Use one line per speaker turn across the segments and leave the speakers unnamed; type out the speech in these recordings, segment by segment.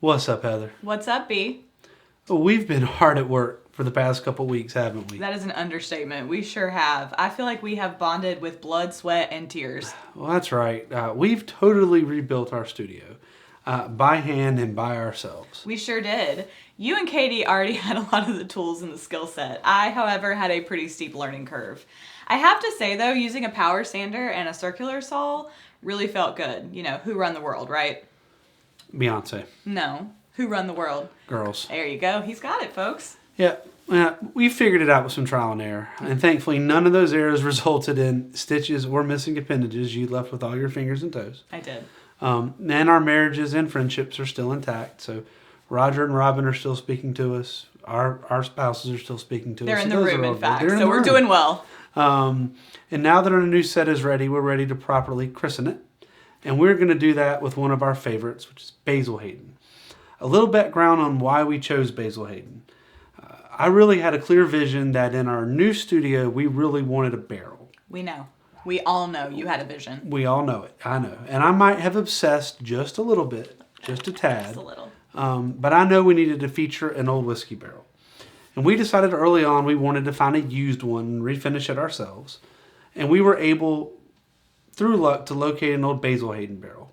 What's up, Heather?
What's up, B?
Well, we've been hard at work for the past couple weeks, haven't we?
That is an understatement. We sure have. I feel like we have bonded with blood, sweat, and tears.
Well, that's right. We've totally rebuilt our studio by hand and by ourselves.
We sure did. You and Katie already had a lot of the tools and the skill set. I, however, had a pretty steep learning curve. I have to say, though, using a power sander and a circular saw really felt good. You know, who run the world, right?
Beyonce.
No. Who run the world?
Girls.
There you go. He's got it, folks.
Yeah, we figured it out with some trial and error. And thankfully, none of those errors resulted in stitches or missing appendages. You left with all your fingers and toes.
I did.
And our marriages and friendships are still intact. So Roger and Robin are still speaking to us. Our spouses are still speaking to us.
They're in the
Those
room,
are all
in
good.
fact.
They're in
So
the
we're
room.
doing well.
And now that our new set is ready, we're ready to properly christen it. And we're going to do that with one of our favorites, which is Basil Hayden. A little background on why we chose Basil Hayden. I really had a clear vision that in our new studio, we really wanted a barrel.
We know. We all know you had a vision.
We all know it. I know. And I might have obsessed just a little bit, just a tad.
Just a little.
But I know we needed to feature an old whiskey barrel. And we decided early on we wanted to find a used one and refinish it ourselves. And we were able, through luck, to locate an old Basil Hayden barrel.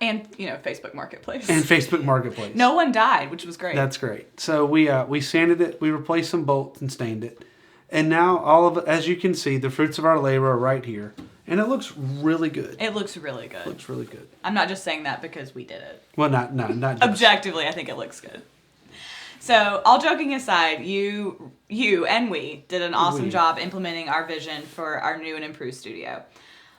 And, you know, Facebook Marketplace.
And Facebook Marketplace.
No one died, which was great.
That's great. So we sanded it, we replaced some bolts and stained it. And now all of it, as you can see, the fruits of our labor are right here. And it looks really good.
It looks really good.
It looks really good.
I'm not just saying that because we did it.
Well, not just.
Objectively, I think it looks good. So, all joking aside, you and we did an awesome job implementing our vision for our new and improved studio.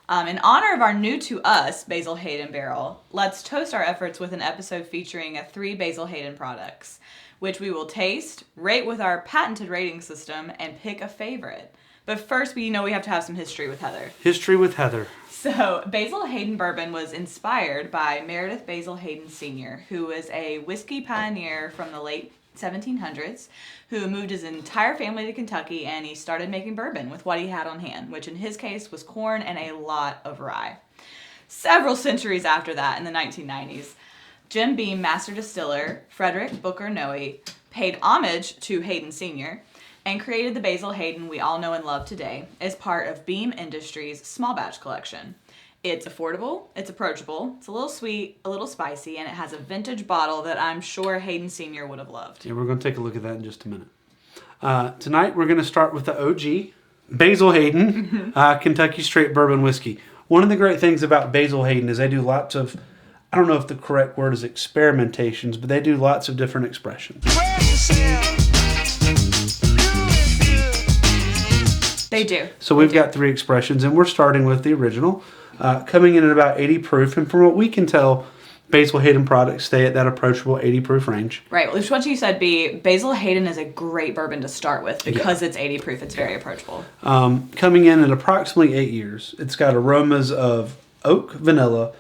In honor of our new to us Basil Hayden barrel, let's toast our efforts with an episode featuring 3 Basil Hayden products, which we will taste, rate with our patented rating system, and pick a favorite. But first, we have to have some history with Heather.
History with Heather.
So, Basil Hayden Bourbon was inspired by Meredith Basil Hayden Sr., who was a whiskey pioneer from the late 1700s, who moved his entire family to Kentucky, and he started making bourbon with what he had on hand, which in his case was corn and a lot of rye. Several centuries after that, in the 1990s, Jim Beam master distiller Frederick Booker Noe paid homage to Hayden Sr., and created the Basil Hayden we all know and love today as part of Beam Industries' small batch collection. It's affordable, it's approachable, it's a little sweet, a little spicy, and it has a vintage bottle that I'm sure Hayden Sr. would have loved.
Yeah, we're going to take a look at that in just a minute. Tonight we're going to start with the OG, Basil Hayden, Kentucky Straight Bourbon Whiskey. One of the great things about Basil Hayden is they do lots of, I don't know if the correct word is experimentations, but they do lots of different expressions.
They do.
So we've got 3 expressions, and we're starting with the original, coming in at about 80 proof. And from what we can tell, Basil Hayden products stay at that approachable 80 proof range.
Right. Which what you said, B, Basil Hayden is a great bourbon to start with because it's 80 proof. It's very approachable.
Coming in at approximately 8 years. It's got aromas of oak, vanilla,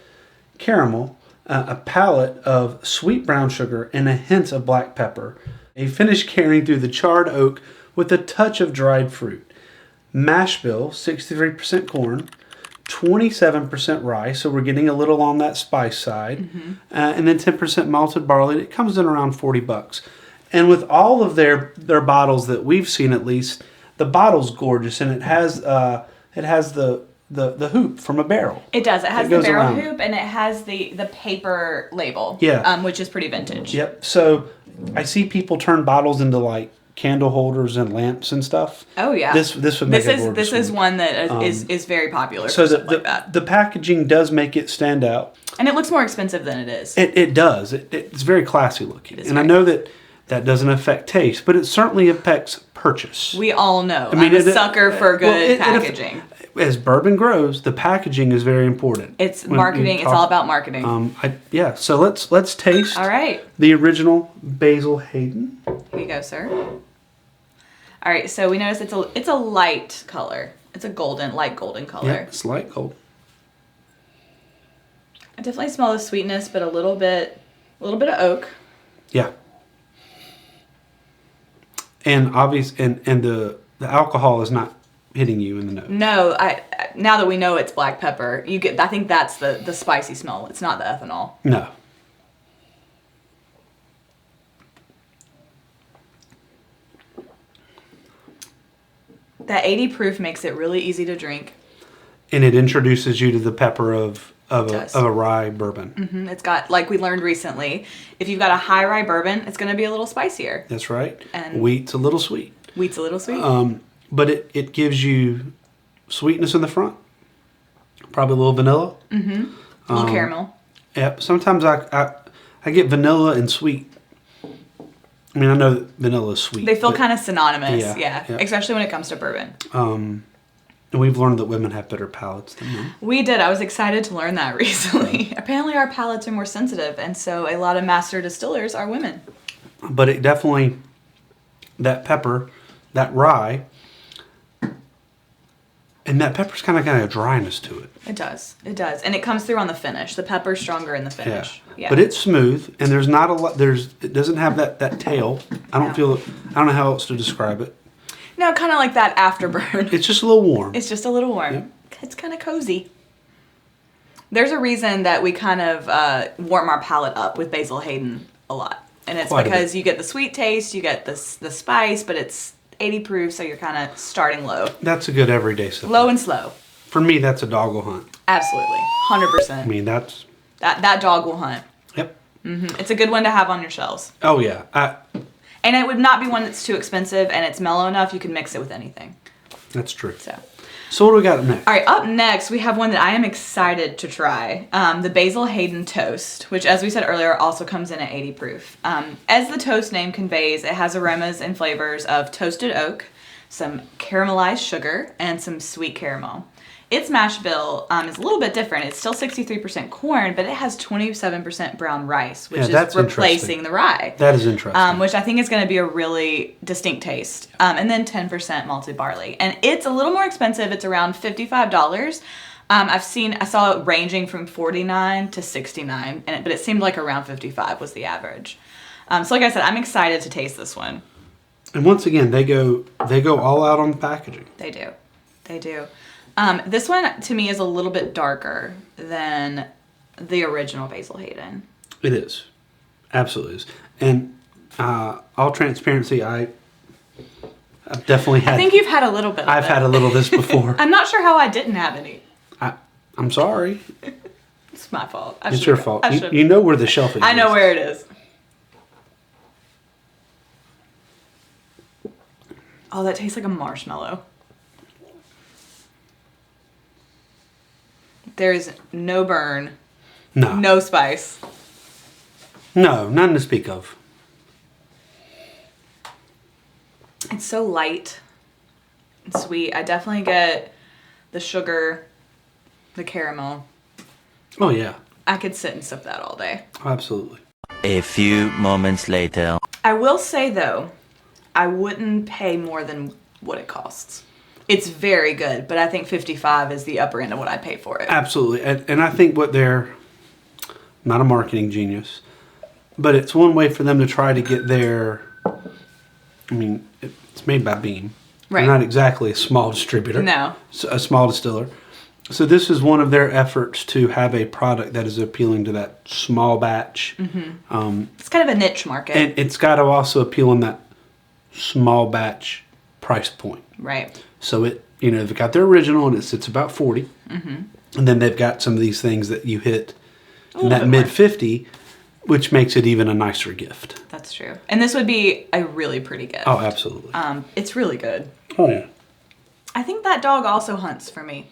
caramel, a palate of sweet brown sugar, and a hint of black pepper. A finish carrying through the charred oak with a touch of dried fruit. Mash bill, 63% corn, 27% rye, so we're getting a little on that spice side, and then 10% malted barley. It comes in around $40. And with all of their bottles that we've seen, at least, the bottle's gorgeous, and it has the hoop from a barrel.
It does. It has the barrel
around.
hoop, and it has the paper label, which is pretty vintage.
Yep. So I see people turn bottles into like candle holders and lamps and stuff.
Oh yeah.
This would make a gorgeous
This is one that is very popular. So like that.
The packaging does make it stand out,
and it looks more expensive than it is.
It does. It's very classy looking, and I know that doesn't affect taste, but it certainly affects purchase.
We all know. I'm a sucker for good packaging.
As bourbon grows, the packaging is very important.
It's marketing. It's all about marketing.
So let's taste.
All right.
The original Basil Hayden.
Here you go, sir. All right, so we notice it's a light color. It's a light golden color.
Yeah, it's light gold.
I definitely smell the sweetness, but a little bit of oak.
Yeah. And the alcohol is not hitting you in the nose.
No, now that we know it's black pepper, I think that's the spicy smell. It's not the ethanol.
No.
That 80 proof makes it really easy to drink.
And it introduces you to the pepper of
does.
a rye bourbon.
Mm-hmm. It's got, like we learned recently, if you've got a high rye bourbon, it's going to be a little spicier.
That's right.
And
wheat's a little sweet.
Wheat's a little sweet.
But it gives you sweetness in the front. Probably a little vanilla.
Mm-hmm. A little caramel.
Yep. Sometimes I get vanilla and sweet. I mean, I know that vanilla is sweet.
They feel kind of synonymous.
Yeah.
Especially when it comes to bourbon.
And we've learned that women have better palates than men.
We did. I was excited to learn that recently. Apparently our palates are more sensitive, and so a lot of master distillers are women.
But it definitely, that pepper, that rye, and that pepper's kind of got a dryness to it.
It does. It does. And it comes through on the finish. The pepper's stronger in the finish. Yeah.
But it's smooth, and there's not a lot, it doesn't have that tail. I don't know how else to describe it.
No, kind of like that afterburn.
It's just a little warm.
It's just a little warm.
Yep.
It's kind of cozy. There's a reason that we kind of warm our palate up with Basil Hayden a lot. And it's because you get the sweet taste, you get the spice, but it's 80 proof, so you're kind of starting low.
That's a good everyday sip.
Low and slow.
For me, that's a dog will hunt.
Absolutely. 100%.
I mean, that's...
That dog will hunt.
Yep.
Mm-hmm. It's a good one to have on your shelves.
Oh, yeah.
And it would not be one that's too expensive, and it's mellow enough you can mix it with anything.
That's true.
So
what do we got next?
All right, up next, we have one that I am excited to try. The Basil Hayden Toast, which, as we said earlier, also comes in at 80 proof. As the toast name conveys, it has aromas and flavors of toasted oak, some caramelized sugar, and some sweet caramel. Its mash bill is a little bit different. It's still 63% corn, but it has 27% brown rice, which is replacing the rye.
That is interesting.
Which I think is going to be a really distinct taste. And then 10% malted barley. And it's a little more expensive. It's around $55. I saw it ranging from $49 to $69, but it seemed like around $55 was the average. So like I said, I'm excited to taste this one.
And once again, they go all out on the packaging.
They do. This one, to me, is a little bit darker than the original Basil Hayden.
It is. Absolutely is. And all transparency, I've definitely had...
I think you've had a little bit of
I've had a little of this before.
I'm not sure how I didn't have any.
I'm sorry.
It's my fault.
It's your fault. You know where the shelf is.
I know where it is. Oh, that tastes like a marshmallow. There's no burn.
No.
No spice.
No, none to speak of.
It's so light and sweet. I definitely get the sugar, the caramel.
Oh, yeah.
I could sit and sip that all day.
Absolutely.
A few moments later.
I will say, though, I wouldn't pay more than what it costs. It's very good, but I think $55 is the upper end of what I'd pay for it.
Absolutely. And I think not a marketing genius, but it's one way for them to try to get it's made by Beam.
Right.
They're not exactly a small distributor.
No.
It's a small distiller. So this is one of their efforts to have a product that is appealing to that small batch. Mm-hmm.
It's kind of a niche market.
And it's got to also appeal in that small batch price point.
Right.
So they've got their original and it sits about 40. Mm-hmm. And then they've got some of these things that you hit in that mid 50, which makes it even a nicer gift.
That's true. And this would be a really pretty gift.
Oh, absolutely.
It's really good.
Oh, yeah.
I think that dog also hunts for me.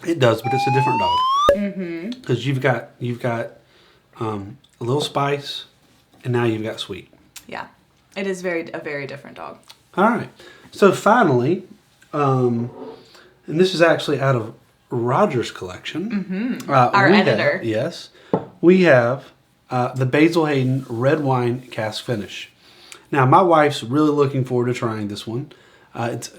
It does, but it's a different dog. Mm-hmm. Because you've got a little spice, and now you've got sweet.
Yeah. It is a very different dog.
All right. So finally, and this is actually out of Roger's collection.
Mm-hmm. Our editor.
Yes. We have the Basil Hayden Red Wine Cask Finish. Now, my wife's really looking forward to trying this one. It's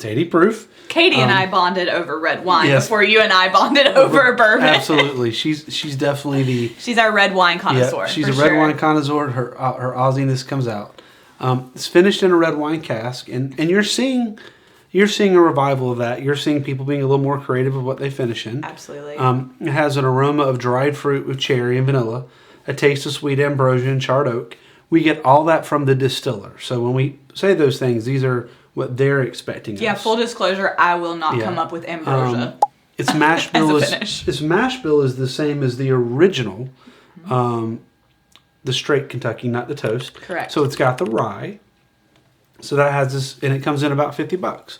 80 proof.
Katie and I bonded over red wine before you and I bonded over bourbon.
Absolutely. She's definitely
she's our red wine connoisseur.
Yeah, she's a red wine connoisseur. Her Aussiness comes out. It's finished in a red wine cask, and you're seeing a revival of that. You're seeing people being a little more creative with what they finish in.
Absolutely.
It has an aroma of dried fruit with cherry and vanilla, a taste of sweet ambrosia and charred oak. We get all that from the distiller. So when we say those things, these are what they're expecting.
Yeah, full disclosure, I will not come up with ambrosia.
Its mash bill
Its
mash bill is the same as the original, the straight Kentucky, not the toast.
Correct.
So it's got the rye. So that has this, and it comes in about $50.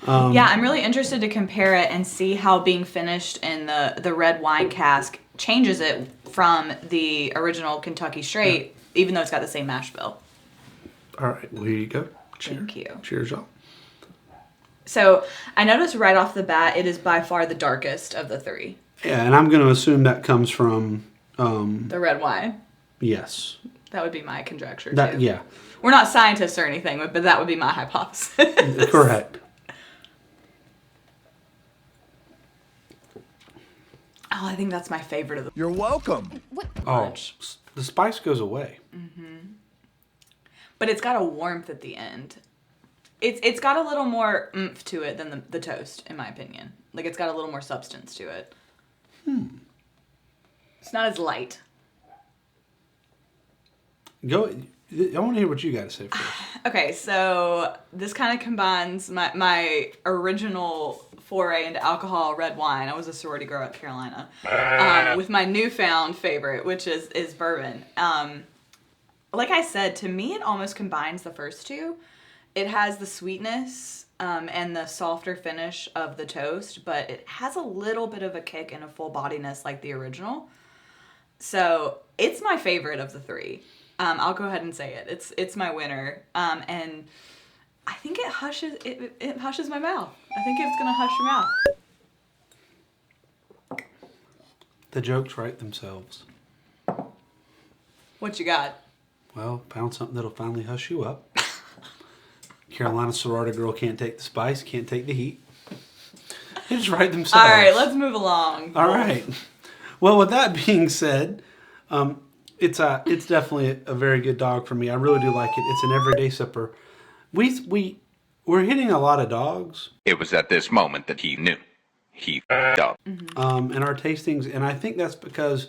Yeah, I'm really interested to compare it and see how being finished in the red wine cask changes it from the original Kentucky straight, even though it's got the same mash bill.
All right, well, here you go. Cheers.
Thank you.
Cheers, y'all.
So I noticed right off the bat, it is by far the darkest of the three.
Yeah, and I'm going to assume that comes from...
the red wine.
Yes.
That would be my conjecture, too.
Yeah.
We're not scientists or anything, but that would be my hypothesis.
Correct.
Oh, I think that's my favorite of the...
You're welcome.
Oh, the spice goes away.
But it's got a warmth at the end. It's got a little more oomph to it than the toast, in my opinion. Like, it's got a little more substance to it. It's not as light.
I want to hear what you got to say first.
Okay, so this kind of combines my original foray into alcohol, red wine. I was a sorority girl at Carolina. With my newfound favorite, which is bourbon. Like I said, to me, it almost combines the first two. It has the sweetness and the softer finish of the toast, but it has a little bit of a kick and a full bodiness like the original. So it's my favorite of the three. I'll go ahead and say it. It's my winner. And I think it hushes my mouth. I think it's gonna hush your mouth.
The jokes write themselves.
What you got?
Well, found something that'll finally hush you up. Carolina sorority girl can't take the spice, can't take the heat. They just write themselves.
All right, let's move along.
All right. Well, with that being said, it's definitely a very good dog for me. I really do like it. It's an everyday sipper. We're hitting a lot of dogs.
It was at this moment that he knew. He f***ed up.
In our tastings, and I think that's because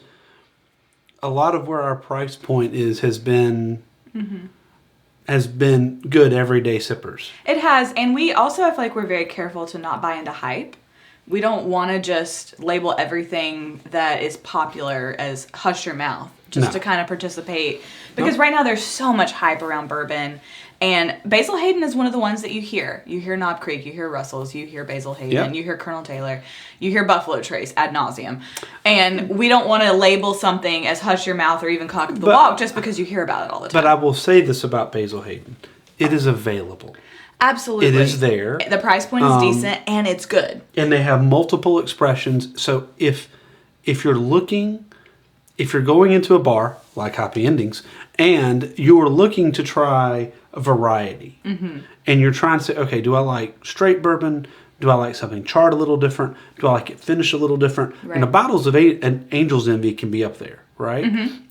a lot of where our price point has been good everyday sippers.
It has, and we also, I feel like we're very careful to not buy into hype. We don't want to just label everything that is popular as hush your mouth, just to kind of participate. Because right now there's so much hype around bourbon. And Basil Hayden is one of the ones that you hear. You hear Knob Creek, you hear Russell's, you hear Basil Hayden, you hear Colonel Taylor, you hear Buffalo Trace ad nauseum. And we don't want to label something as hush your mouth or even cock up the walk just because you hear about it all the time.
But I will say this about Basil Hayden. It is available.
Absolutely.
It is there.
The price point is decent and it's good.
And they have multiple expressions. So if you're going into a bar, like Happy Endings, and you're looking to try a variety, and you're trying to say, okay, do I like straight bourbon? Do I like something charred a little different? Do I like it finished a little different?
Right.
And the bottles of an Angel's Envy can be up there, right?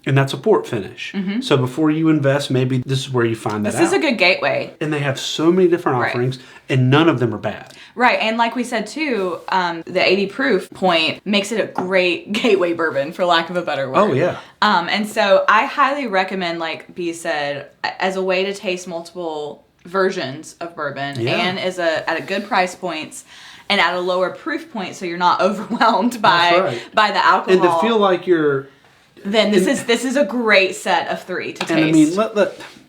And that's a port finish. So before you invest, maybe this is where you find that out.
This is a good gateway.
And they have so many different offerings, and none of them are bad.
Right, and like we said too, the 80 proof point makes it a great gateway bourbon, for lack of a better word.
Oh, yeah.
And so I highly recommend, like B said, as a way to taste multiple versions of bourbon, and at a good price points and at a lower proof point, so you're not overwhelmed by the alcohol.
And to feel like you're...
Then this is a great set of three to taste.
And I mean,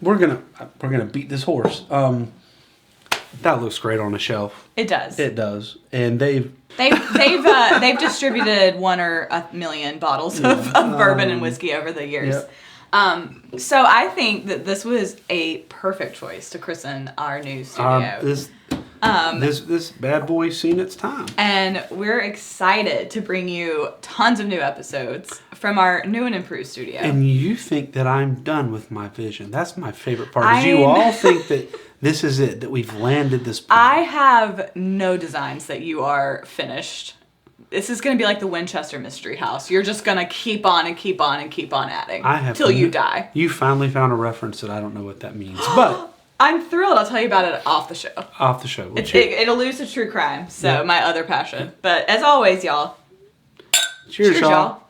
we're gonna beat this horse. That looks great on a shelf.
It does.
It does, and they've
distributed 1 or a million bottles of bourbon and whiskey over the years.
Yep.
So I think that this was a perfect choice to christen our new studio.
This bad boy's seen its time.
And we're excited to bring you tons of new episodes from our new and improved studio.
And you think that I'm done with my vision. That's my favorite part. You all think that this is it, that we've landed this point.
I have no designs that you are finished. This is going to be like the Winchester Mystery House. You're just going to keep on and keep on and keep on adding till you die.
You finally found a reference that I don't know what that means. But
I'm thrilled. I'll tell you about it off the show.
Off the show.
It alludes to true crime, so my other passion. But as always, y'all.
Cheers, y'all.